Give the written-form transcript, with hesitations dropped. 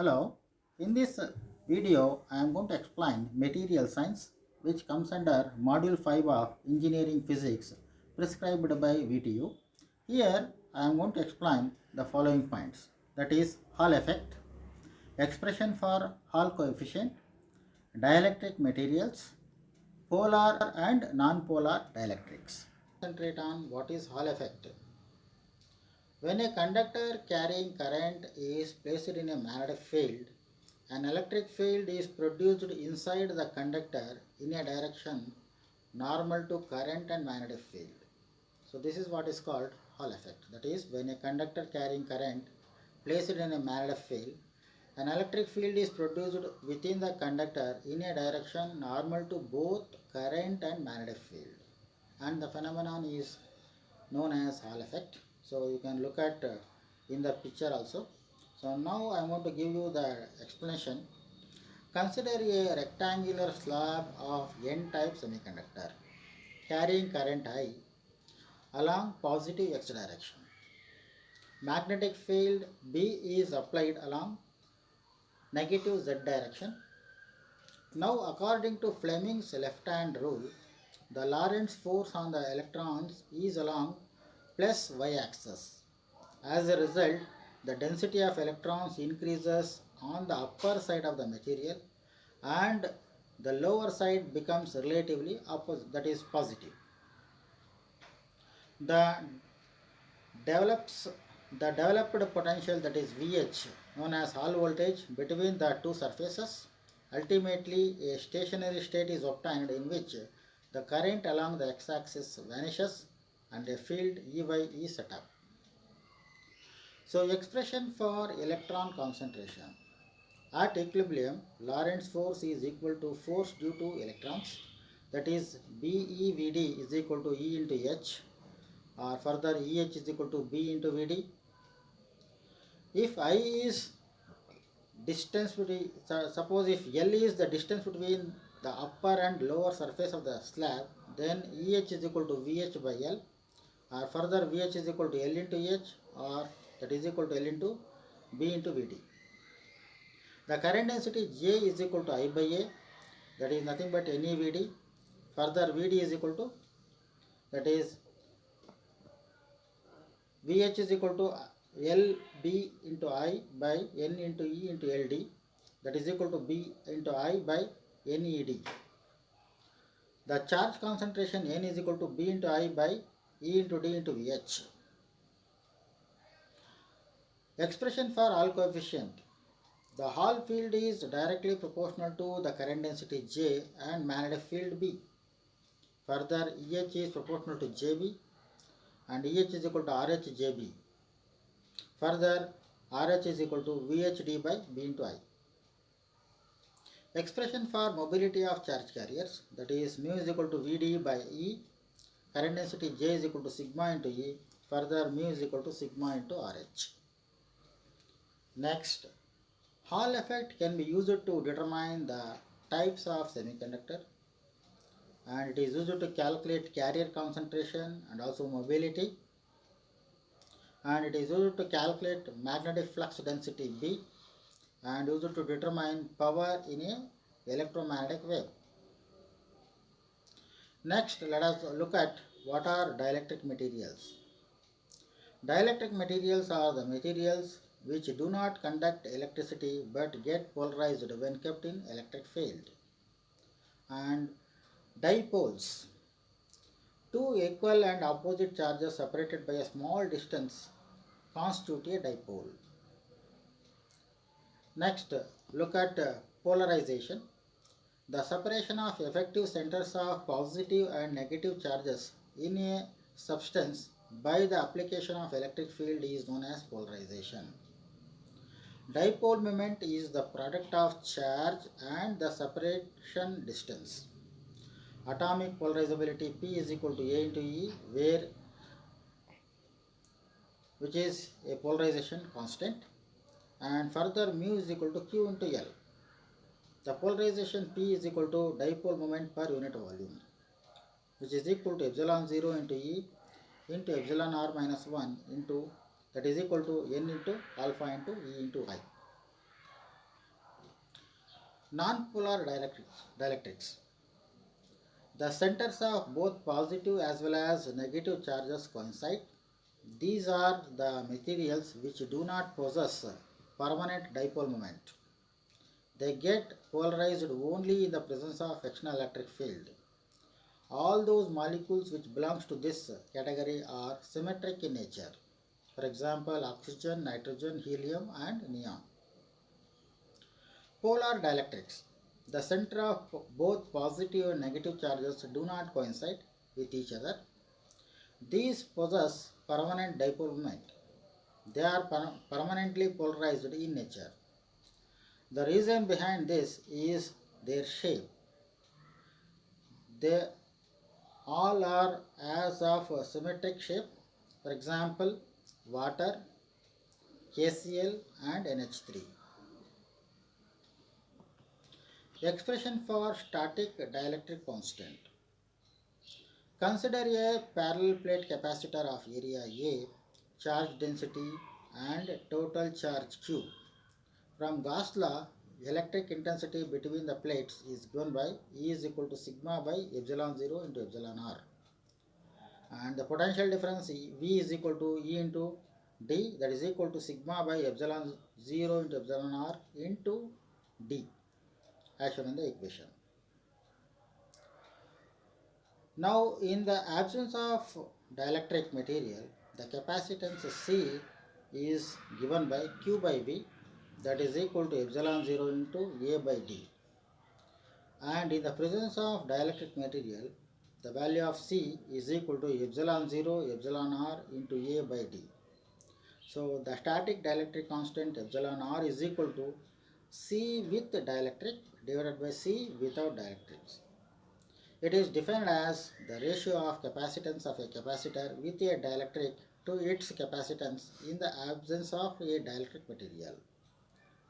Hello, in this video I am going to explain material science which comes under module 5 of engineering physics prescribed by VTU. Here I am going to explain the following points, that is Hall effect, expression for Hall coefficient, dielectric materials, polar and non-polar dielectrics. Concentrate on what is Hall effect. When a conductor carrying current is placed in a magnetic field, an electric field is produced inside the conductor in a direction normal to current and magnetic field. So this is what is called Hall effect. That is, when a conductor carrying current placed in a magnetic field, an electric field is produced within the conductor in a direction normal to both current and magnetic field. And the phenomenon is known as Hall effect. So you can look at in the picture also. So now I want to give you the explanation. Consider a rectangular slab of N-type semiconductor carrying current I along positive x direction. Magnetic field B is applied along negative z direction. Now according to Fleming's left-hand rule, the Lorentz force on the electrons is along plus y-axis. As a result, the density of electrons increases on the upper side of the material and the lower side becomes relatively opposite, that is positive. The develops the developed potential, that is VH, known as Hall voltage, between the two surfaces. Ultimately, a stationary state is obtained in which the current along the x-axis vanishes and a field Ey is set up. So expression for electron concentration. At equilibrium, Lorentz force is equal to force due to electrons, that is BeVd is equal to E into H, or further EH is equal to B into Vd. If I is distance between, suppose if L is the distance between the upper and lower surface of the slab, then EH is equal to VH by L, or further VH is equal to L into H, or that is equal to L into B into Vd. The current density J is equal to I by A, that is nothing but NeVd. Further Vd is equal to, that is VH is equal to LB into I by N into E into LD, that is equal to B into I by NED. The charge concentration N is equal to B into I by E into D into VH. Expression for Hall coefficient. The Hall field is directly proportional to the current density J and magnetic field B. Further, EH is proportional to JB and EH is equal to RH JB. Further, RH is equal to VHD by B into I. Expression for mobility of charge carriers, that is mu is equal to Vd by E, current density J is equal to sigma into E, further mu is equal to sigma into RH. Next, Hall effect can be used to determine the types of semiconductor, and it is used to calculate carrier concentration and also mobility, and it is used to calculate magnetic flux density B, and used to determine power in a electromagnetic wave. Next, let us look at what are dielectric materials. Dielectric materials are the materials which do not conduct electricity but get polarized when kept in electric field. And dipoles. Two equal and opposite charges separated by a small distance constitute a dipole. Next, look at polarization. The separation of effective centers of positive and negative charges in a substance by the application of electric field is known as polarization. Dipole moment is the product of charge and the separation distance. Atomic polarizability P is equal to A into E, which is a polarization constant, and further mu is equal to Q into L. The polarization P is equal to dipole moment per unit volume, which is equal to epsilon 0 into E into epsilon r minus 1 into, that is equal to N into alpha into E into I. Non-polar dielectrics. The centers of both positive as well as negative charges coincide. These are the materials which do not possess permanent dipole moment. They get polarized only in the presence of external electric field. All those molecules which belongs to this category are symmetric in nature. For example, oxygen, nitrogen, helium and neon. Polar dielectrics. The center of both positive and negative charges do not coincide with each other. These possess permanent dipole moment. They are permanently polarized in nature. The reason behind this is their shape. They all are as of a symmetric shape. For example, water, KCl and NH3. Expression for static dielectric constant. Consider a parallel plate capacitor of area A, charge density and total charge Q. From Gauss law, electric intensity between the plates is given by E is equal to sigma by epsilon 0 into epsilon r. And the potential difference V is equal to E into D, that is equal to sigma by epsilon 0 into epsilon r into D, as shown in the equation. Now, in the absence of dielectric material, the capacitance C is given by Q by V, that is equal to epsilon 0 into A by D. And in the presence of dielectric material, the value of C is equal to epsilon 0 epsilon r into A by D. So the static dielectric constant epsilon r is equal to C with dielectric divided by C without dielectrics. It is defined as the ratio of capacitance of a capacitor with a dielectric to its capacitance in the absence of a dielectric material.